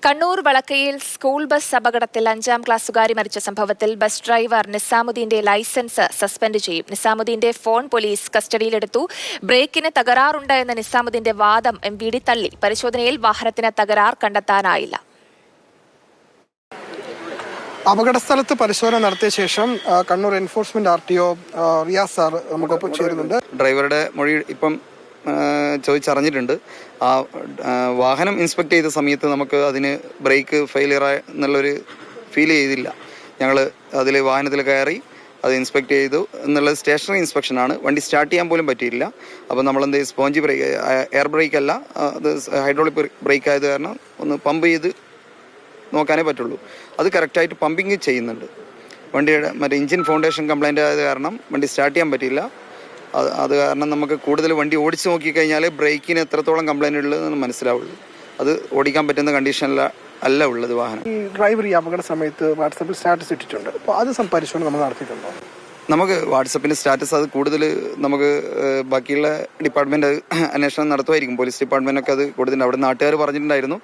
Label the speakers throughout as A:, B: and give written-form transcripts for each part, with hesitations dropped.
A: Kannur വളക്കയിൽ school bus അപകടത്തിൽ 5ാം ക്ലാസ്സുകാരി മരിച്ച സംഭവത്തിൽ ബസ് ഡ്രൈവർ നിസാമുദ്ദീന്റെ ലൈസൻസ് സസ്പെൻഡ് ചെയ്യും. നിസാമുദ്ദീന്റെ ഫോൺ പോലീസ് കസ്റ്റഡിയിലെടുത്തു. ബ്രേക്കിന് തകരാറുണ്ട് എന്ന നിസാമുദ്ദീന്റെ വാദം MVD തള്ളി. പരിശോധനയിൽ വാഹനത്തിന് തകരാർ കണ്ടെത്താനായില്ല.
B: അപകടസ്ഥലത്ത് പരിശോധന നടത്തിയ ശേഷം Kannur enforcement RTO Riyas sir നമുക്കൊപ്പം ചേരുന്നുണ്ട്.
C: ഡ്രൈവറുടെ മൊഴി ഇപ്പം ചോദിച്ചറിഞ്ഞിട്ടുണ്ട്. ആ വാഹനം ഇൻസ്പെക്ട് ചെയ്ത സമയത്ത് നമുക്ക് അതിന് ബ്രേക്ക് ഫെയിലിയറായ എന്നുള്ളൊരു ഫീൽ ചെയ്തില്ല. ഞങ്ങൾ അതിൽ വാഹനത്തിൽ കയറി അത് ഇൻസ്പെക്ട് ചെയ്തു എന്നുള്ളത് സ്റ്റേഷനറി ഇൻസ്പെക്ഷനാണ്. വണ്ടി സ്റ്റാർട്ട് ചെയ്യാൻ പോലും പറ്റിയില്ല. അപ്പോൾ നമ്മളെന്ത് സ്പോഞ്ച് ബ്രേക്ക്, എയർ ബ്രേക്ക് അല്ല, അത് ഹൈഡ്രോളിക് ബ്രേക്ക് ആയത് കാരണം ഒന്ന് പമ്പ് ചെയ്ത് നോക്കാനേ പറ്റുള്ളൂ. അത് കറക്റ്റായിട്ട് പമ്പിങ് ചെയ്യുന്നുണ്ട്. വണ്ടിയുടെ മറ്റേ എഞ്ചിൻ ഫൗണ്ടേഷൻ കംപ്ലൈൻ്റ് ആയത് കാരണം വണ്ടി സ്റ്റാർട്ട് ചെയ്യാൻ പറ്റിയില്ല. അത് കാരണം നമുക്ക് കൂടുതൽ വണ്ടി ഓടിച്ച് നോക്കിക്കഴിഞ്ഞാൽ ബ്രേക്കിന് എത്രത്തോളം കംപ്ലൈൻറ്റ് ഉള്ളതെന്ന് മനസ്സിലാവുള്ളൂ. അത് ഓടിക്കാൻ പറ്റുന്ന കണ്ടീഷനിലല്ല ഉള്ളത് വാഹനം.
B: ഈ ഡ്രൈവർ ഈ അപകട സമയത്ത് വാട്സാപ്പിൽ സ്റ്റാറ്റസ് ഇട്ടിട്ടുണ്ട്. അപ്പോൾ അത് പരിശോധന നമ്മൾ നടത്തിയിട്ടുണ്ടോ?
C: നമുക്ക് വാട്സപ്പിൻ്റെ സ്റ്റാറ്റസ് അത് കൂടുതൽ നമുക്ക് ബാക്കിയുള്ള ഡിപ്പാർട്ട്മെൻറ്റ് അന്വേഷണം നടത്തുമായിരിക്കും. പോലീസ് ഡിപ്പാർട്ട്മെൻറ്റൊക്കെ അത് കൊടുത്തിട്ടുണ്ട്. അവിടെ നാട്ടുകാർ പറഞ്ഞിട്ടുണ്ടായിരുന്നു.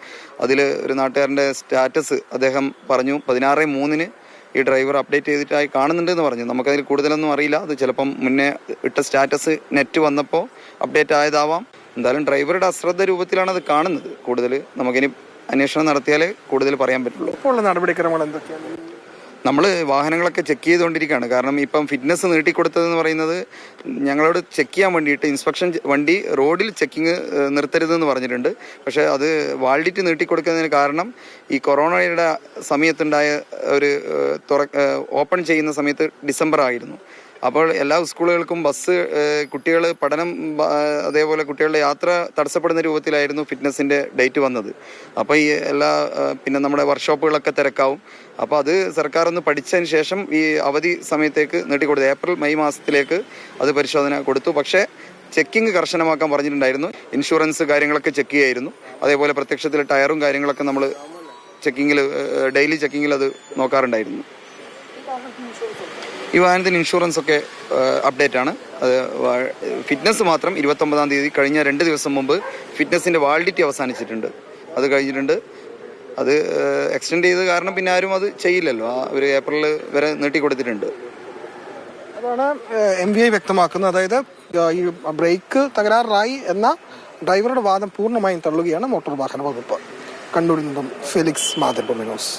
C: അതിൽ ഒരു നാട്ടുകാരൻ്റെ സ്റ്റാറ്റസ് അദ്ദേഹം പറഞ്ഞു 16/3 ഈ ഡ്രൈവർ അപ്ഡേറ്റ് ചെയ്തിട്ടായി കാണുന്നുണ്ടെന്ന് പറഞ്ഞു. നമുക്കതിൽ കൂടുതലൊന്നും അറിയില്ല. അത് ചിലപ്പം മുന്നേ ഇട്ട സ്റ്റാറ്റസ് നെറ്റ് വന്നപ്പോൾ അപ്ഡേറ്റ് ആയതാവാം. എന്തായാലും ഡ്രൈവറുടെ അശ്രദ്ധ രൂപത്തിലാണ് അത് കാണുന്നത്. കൂടുതൽ നമുക്കിനി അന്വേഷണം നടത്തിയാലേ കൂടുതൽ പറയാൻ പറ്റുള്ളൂ.
B: ഇപ്പോൾ നടപടിക്രമങ്ങൾ എന്തൊക്കെയാണ്?
C: നമ്മൾ വാഹനങ്ങളൊക്കെ ചെക്ക് ചെയ്തുകൊണ്ടിരിക്കുകയാണ്. കാരണം ഇപ്പം ഫിറ്റ്നസ് നീട്ടിക്കൊടുത്തതെന്ന് പറയുന്നത് ഞങ്ങളോട് ചെക്ക് ചെയ്യാൻ വേണ്ടിയിട്ട് ഇൻസ്പെക്ഷൻ വണ്ടി റോഡിൽ ചെക്കിങ് നിർത്തരുതെന്ന് പറഞ്ഞിട്ടുണ്ട്. പക്ഷേ അത് വാലിഡിറ്റി നീട്ടിക്കൊടുക്കുന്നതിന് കാരണം ഈ കൊറോണയുടെ സമയത്തുണ്ടായ ഒരു ഓപ്പൺ ചെയ്യുന്ന സമയത്ത് ഡിസംബർ ആയിരുന്നു. അപ്പോൾ എല്ലാ സ്കൂളുകൾക്കും ബസ്, കുട്ടികൾ പഠനം, അതേപോലെ കുട്ടികളുടെ യാത്ര തടസ്സപ്പെടുന്ന രൂപത്തിലായിരുന്നു ഫിറ്റ്നസിൻ്റെ ഡേറ്റ് വന്നത്. അപ്പോൾ ഈ പിന്നെ നമ്മുടെ വർക്ക്ഷോപ്പുകളൊക്കെ തിരക്കാവും. അപ്പോൾ അത് സർക്കാർ ഒന്ന് പഠിച്ചതിന് ശേഷം ഈ അവധി സമയത്തേക്ക് നീട്ടിക്കൊടുത്തു. ഏപ്രിൽ മെയ് മാസത്തിലേക്ക് അത് പരിശോധന കൊടുത്തു. പക്ഷേ ചെക്കിങ് കർശനമാക്കാൻ പറഞ്ഞിട്ടുണ്ടായിരുന്നു. ഇൻഷുറൻസ് കാര്യങ്ങളൊക്കെ ചെക്ക് ചെയ്യായിരുന്നു. അതേപോലെ പ്രത്യക്ഷത്തിൽ ടയറും കാര്യങ്ങളൊക്കെ നമ്മൾ ഡെയിലി ചെക്കിങ്ങിൽ അത് നോക്കാറുണ്ടായിരുന്നു. ഈ വാഹനത്തിന് ഇൻഷുറൻസ് ഒക്കെ അപ്ഡേറ്റ് ആണ്. അത് ഫിറ്റ്നസ് മാത്രം 29-ാം തീയതി കഴിഞ്ഞ 2 ദിവസം മുമ്പ് ഫിറ്റ്നസിൻ്റെ വാലിഡിറ്റി അവസാനിച്ചിട്ടുണ്ട്. അത് കഴിഞ്ഞിട്ടുണ്ട്. അത് എക്സ്റ്റെൻഡ് ചെയ്ത് കാരണം പിന്നെ ആരും അത് ചെയ്യില്ലല്ലോ. ഒരു ഏപ്രിൽ വരെ നീട്ടിക്കൊടുത്തിട്ടുണ്ട്.
B: അതാണ് MVI വ്യക്തമാക്കുന്നത്. അതായത് ഈ ബ്രേക്ക് തകരാറായി എന്ന ഡ്രൈവറുടെ വാദം പൂർണ്ണമായും തള്ളുകയാണ് മോട്ടോർ വാഹന വകുപ്പ്. കണ്ണൂരിൽ നിന്നും ഫെലിക്സ് മാതൃഭൂമി ന്യൂസ്.